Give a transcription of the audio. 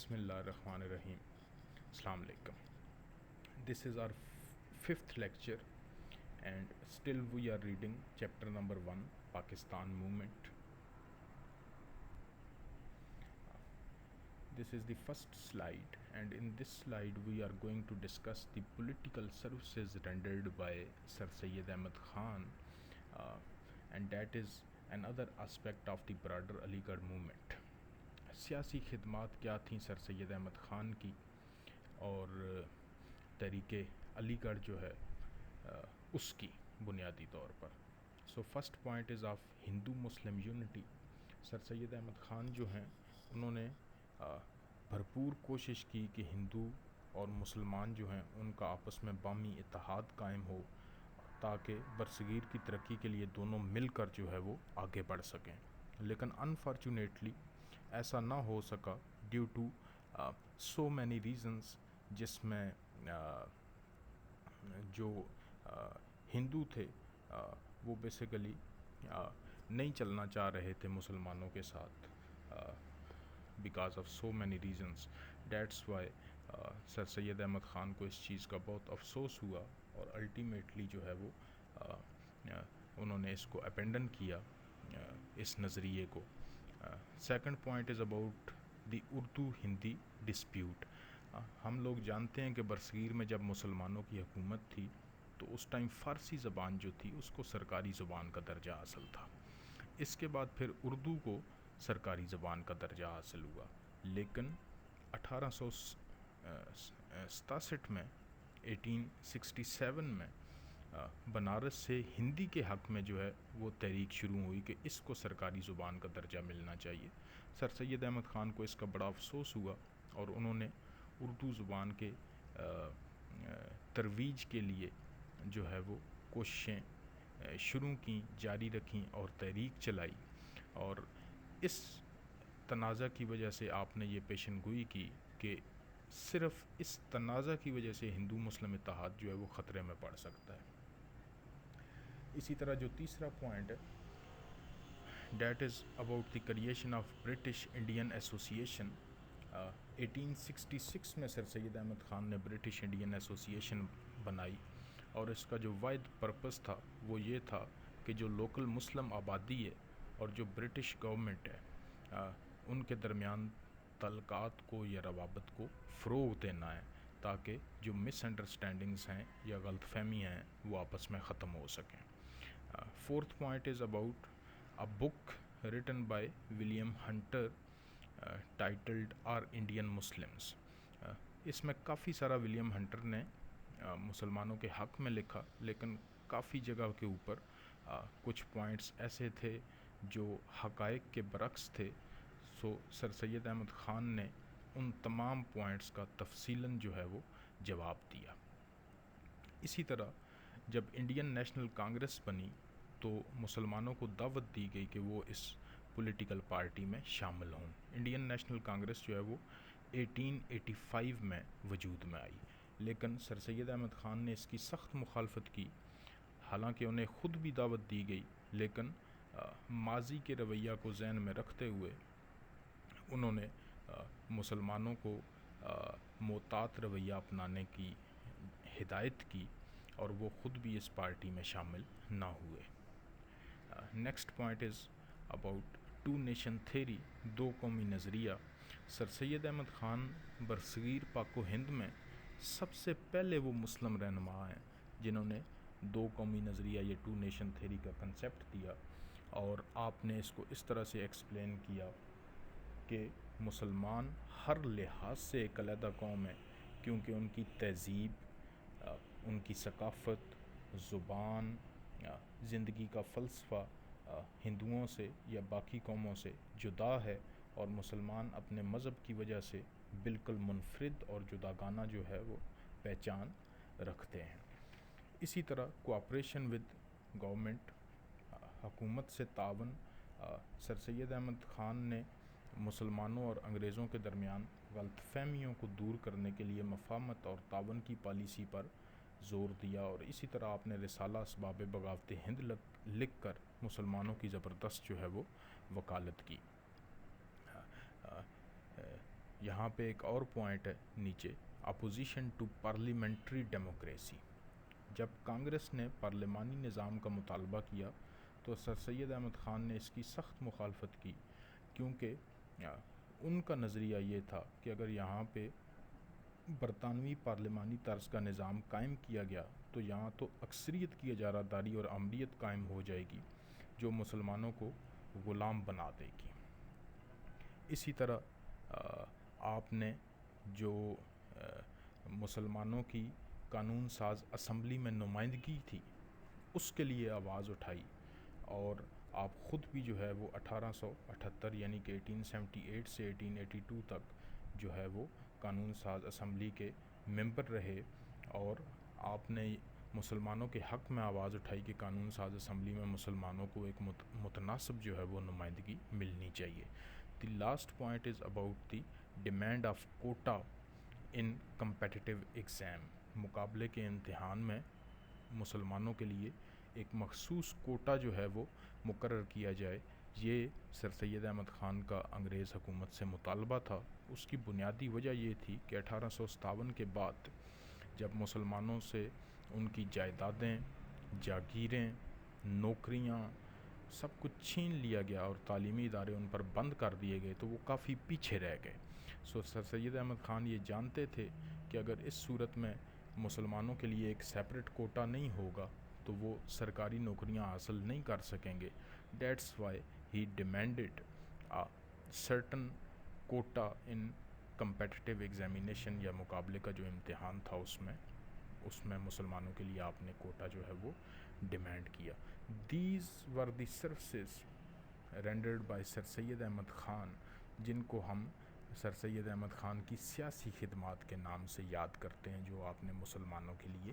Bismillahirrahmanirrahim. Assalamu alaikum. This is our fifth lecture, and still we are reading chapter number 1, Pakistan Movement. This is the first slide, and in this slide we are going to discuss the political services rendered by Sir Syed Ahmad Khan, and that is another aspect of the broader Aligarh movement. سیاسی خدمات کیا تھیں سر سید احمد خان کی اور تحریک علی گڑھ جو ہے اس کی بنیادی طور پر. So first point is of Hindu Muslim unity. Sir Syed Ahmad Khan جو ہیں انہوں نے بھرپور کوشش کی کہ ہندو اور مسلمان جو ہیں ان کا آپس میں باہمی اتحاد قائم ہو تاکہ برصغیر کی ترقی کے لیے دونوں مل کر جو ہے وہ آگے بڑھ سکیں. لیکن انفارچونیٹلی ایسا نہ ہو سکا due to so many reasons, جس میں جو ہندو تھے وہ بیسیکلی نہیں چلنا چاہ رہے تھے مسلمانوں کے ساتھ because of so many reasons. That's why sir Syed Ahmad Khan کو اس چیز کا بہت افسوس ہوا اور الٹیمیٹلی جو ہے وہ انہوں نے اس کو اپینڈن کیا اس نظریے کو. Second point is about the Urdu Hindi dispute. ہم لوگ جانتے ہیں کہ برصغیر میں جب مسلمانوں کی حکومت تھی تو اس ٹائم فارسی زبان جو تھی اس کو سرکاری زبان کا درجہ حاصل تھا. اس کے بعد پھر اردو کو سرکاری زبان کا درجہ حاصل ہوا، لیکن 1867 میں 1867 میں بنارس سے ہندی کے حق میں جو ہے وہ تحریک شروع ہوئی کہ اس کو سرکاری زبان کا درجہ ملنا چاہیے. سر سید احمد خان کو اس کا بڑا افسوس ہوا اور انہوں نے اردو زبان کے ترویج کے لیے جو ہے وہ کوششیں شروع کیں، جاری رکھیں اور تحریک چلائی. اور اس تنازع کی وجہ سے آپ نے یہ پیشن گوئی کی کہ صرف اس تنازع کی وجہ سے ہندو مسلم اتحاد جو ہے وہ خطرے میں پڑ سکتا ہے. اسی طرح جو تیسرا پوائنٹ ہے that is about the creation of British Indian association. 1866 میں سر سید احمد خان نے برٹش انڈین ایسوسیشن بنائی اور اس کا جو واحد پرپس تھا وہ یہ تھا کہ جو لوکل مسلم آبادی ہے اور جو برٹش گورنمنٹ ہے ان کے درمیان تعلقات کو یا روابط کو فروغ دینا ہے تاکہ جو مس انڈرسٹینڈنگز ہیں یا غلط فہمی ہیں وہ آپس میں ختم ہو سکیں. Fourth point is about a book written by William Hunter titled our Indian Muslims. اس میں کافی سارا ولیم ہنٹر نے مسلمانوں کے حق میں لکھا، لیکن کافی جگہ کے اوپر کچھ پوائنٹس ایسے تھے جو حقائق کے برعکس تھے. سو سر سید احمد خان نے ان تمام پوائنٹس کا تفصیلاً جو ہے وہ جواب دیا. اسی طرح جب انڈین نیشنل کانگریس بنی تو مسلمانوں کو دعوت دی گئی کہ وہ اس پولیٹیکل پارٹی میں شامل ہوں. انڈین نیشنل کانگریس جو ہے وہ 1885 میں وجود میں آئی، لیکن سر سید احمد خان نے اس کی سخت مخالفت کی. حالانکہ انہیں خود بھی دعوت دی گئی، لیکن ماضی کے رویہ کو ذہن میں رکھتے ہوئے انہوں نے مسلمانوں کو محتاط رویہ اپنانے کی ہدایت کی اور وہ خود بھی اس پارٹی میں شامل نہ ہوئے. Next point is about two nation theory, دو قومی نظریہ. سر سید احمد خان برصغیر پاک و ہند میں سب سے پہلے وہ مسلم رہنما ہیں جنہوں نے دو قومی نظریہ یا ٹو نیشن تھیری کا کنسیپٹ دیا، اور آپ نے اس کو اس طرح سے ایکسپلین کیا کہ مسلمان ہر لحاظ سے ایک علیحدہ قوم ہے کیونکہ ان کی تہذیب، ان کی ثقافت، زبان، زندگی کا فلسفہ ہندوؤں سے یا باقی قوموں سے جدا ہے، اور مسلمان اپنے مذہب کی وجہ سے بالکل منفرد اور جداگانہ جو ہے وہ پہچان رکھتے ہیں. اسی طرح کوآپریشن ود گورنمنٹ، حکومت سے تعاون. سر سید احمد خان نے مسلمانوں اور انگریزوں کے درمیان غلط فہمیوں کو دور کرنے کے لیے مفاہمت اور تعاون کی پالیسی پر زور دیا، اور اسی طرح آپ نے رسالہ اسباب بغاوت ہند لکھ کر مسلمانوں کی زبردست جو ہے وہ وکالت کی. یہاں پہ ایک اور پوائنٹ ہے نیچے، اپوزیشن ٹو پارلیمنٹری ڈیموکریسی۔ جب کانگریس نے پارلیمانی نظام کا مطالبہ کیا تو سر سید احمد خان نے اس کی سخت مخالفت کی، کیونکہ ان کا نظریہ یہ تھا کہ اگر یہاں پہ برطانوی پارلیمانی طرز کا نظام قائم کیا گیا تو یہاں تو اکثریت کی اجارہ داری اور آمریت قائم ہو جائے گی جو مسلمانوں کو غلام بنا دے گی۔ اسی طرح آپ نے جو مسلمانوں کی قانون ساز اسمبلی میں نمائندگی تھی اس کے لیے آواز اٹھائی، اور آپ خود بھی جو ہے وہ 1878 یعنی کہ 1878 سے 1882 تک جو ہے وہ قانون ساز اسمبلی کے ممبر رہے، اور آپ نے مسلمانوں کے حق میں آواز اٹھائی کہ قانون ساز اسمبلی میں مسلمانوں کو ایک متناسب جو ہے وہ نمائندگی ملنی چاہیے۔ The last point is about the demand of quota in competitive exam. مقابلے کے امتحان میں مسلمانوں کے لیے ایک مخصوص کوٹا جو ہے وہ مقرر کیا جائے، یہ سر سید احمد خان کا انگریز حکومت سے مطالبہ تھا۔ اس کی بنیادی وجہ یہ تھی کہ 1857 کے بعد جب مسلمانوں سے ان کی جائیدادیں، جاگیریں، نوکریاں سب کچھ چھین لیا گیا اور تعلیمی ادارے ان پر بند کر دیے گئے تو وہ کافی پیچھے رہ گئے۔ سر سید احمد خان یہ جانتے تھے کہ اگر اس صورت میں مسلمانوں کے لیے ایک سیپریٹ کوٹا نہیں ہوگا تو وہ سرکاری نوکریاں حاصل نہیں کر سکیں گے۔ That's why he demanded certain quota in competitive examination, یا مقابلے کا جو امتحان تھا اس میں مسلمانوں کے لیے آپ نے کوٹا جو ہے وہ ڈیمانڈ کیا۔ These were the services rendered by sir Syed Ahmad Khan, جن کو ہم سر سید احمد خان کی سیاسی خدمات کے نام سے یاد کرتے ہیں، جو آپ نے مسلمانوں کے لیے